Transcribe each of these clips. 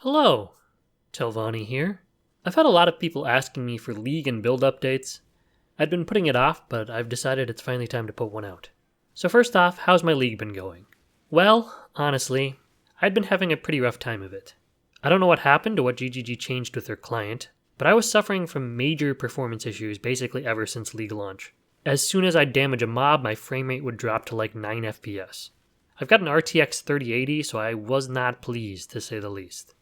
Hello, Telvani here. I've had a lot of people asking me for league and build updates. I'd been putting it off, but I've decided it's finally time to put one out. So first off, how's my league been going? Well, honestly, I'd been having a pretty rough time of it. I don't know what happened or what GGG changed with their client, but I was suffering from major performance issues basically ever since league launch. As soon as I'd damage a mob, my frame rate would drop to like 9 FPS. I've got an RTX 3080, so I was not pleased, to say the least.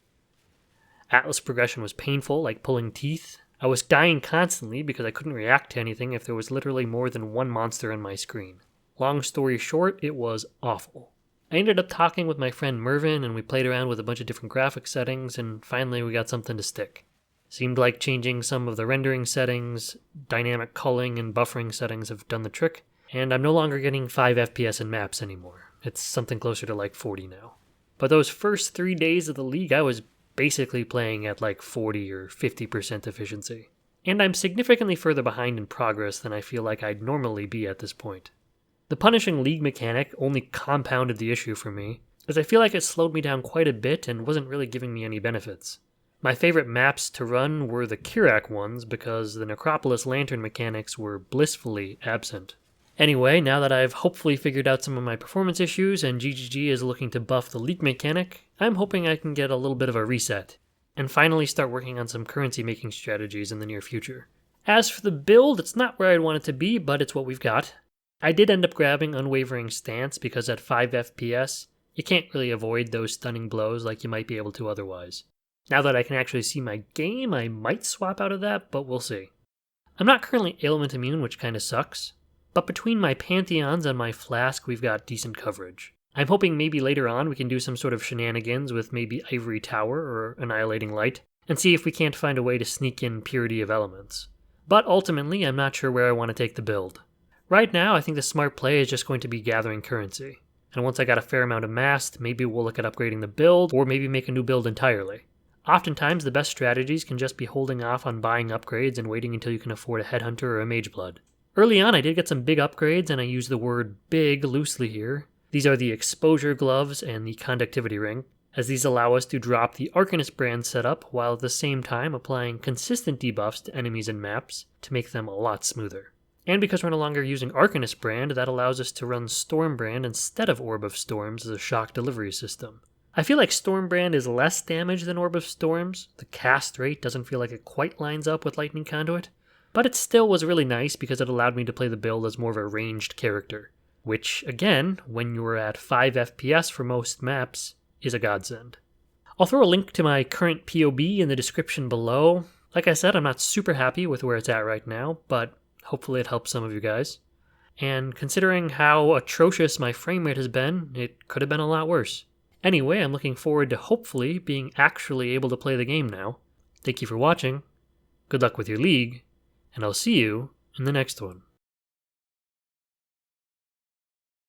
Atlas progression was painful, like pulling teeth. I was dying constantly because I couldn't react to anything if there was literally more than one monster on my screen. Long story short, it was awful. I ended up talking with my friend Mervin and we played around with a bunch of different graphic settings and finally we got something to stick. Seemed like changing some of the rendering settings, dynamic culling and buffering settings have done the trick, and I'm no longer getting 5 FPS in maps anymore. It's something closer to like 40 now. But those first 3 days of the league I was basically playing at like 40 or 50% efficiency. And I'm significantly further behind in progress than I feel like I'd normally be at this point. The punishing league mechanic only compounded the issue for me, as I feel like it slowed me down quite a bit and wasn't really giving me any benefits. My favorite maps to run were the Kirak ones because the Necropolis lantern mechanics were blissfully absent. Anyway, now that I've hopefully figured out some of my performance issues and GGG is looking to buff the league mechanic, I'm hoping I can get a little bit of a reset, and finally start working on some currency making strategies in the near future. As for the build, it's not where I'd want it to be, but it's what we've got. I did end up grabbing Unwavering Stance because at 5 FPS, you can't really avoid those stunning blows like you might be able to otherwise. Now that I can actually see my game, I might swap out of that, but we'll see. I'm not currently ailment immune, which kinda sucks. But between my Pantheons and my Flask, we've got decent coverage. I'm hoping maybe later on we can do some sort of shenanigans with maybe Ivory Tower or Annihilating Light, and see if we can't find a way to sneak in Purity of Elements. But ultimately, I'm not sure where I want to take the build. Right now, I think the smart play is just going to be gathering currency. And once I got a fair amount amassed, maybe we'll look at upgrading the build, or maybe make a new build entirely. Oftentimes, the best strategies can just be holding off on buying upgrades and waiting until you can afford a Headhunter or a Mageblood. Early on, I did get some big upgrades, and I use the word big loosely here. These are the Exposure Gloves and the Conductivity Ring, as these allow us to drop the Arcanist brand setup while at the same time applying consistent debuffs to enemies and maps to make them a lot smoother. And because we're no longer using Arcanist brand, that allows us to run Storm brand instead of Orb of Storms as a shock delivery system. I feel like Storm brand is less damage than Orb of Storms. The cast rate doesn't feel like it quite lines up with Lightning Conduit. But it still was really nice because it allowed me to play the build as more of a ranged character, which, again, when you're at 5 FPS for most maps, is a godsend. I'll throw a link to my current POB in the description below. Like I said, I'm not super happy with where it's at right now, but hopefully it helps some of you guys. And considering how atrocious my frame rate has been, it could have been a lot worse. Anyway, I'm looking forward to hopefully being actually able to play the game now. Thank you for watching. Good luck with your league. And I'll see you in the next one.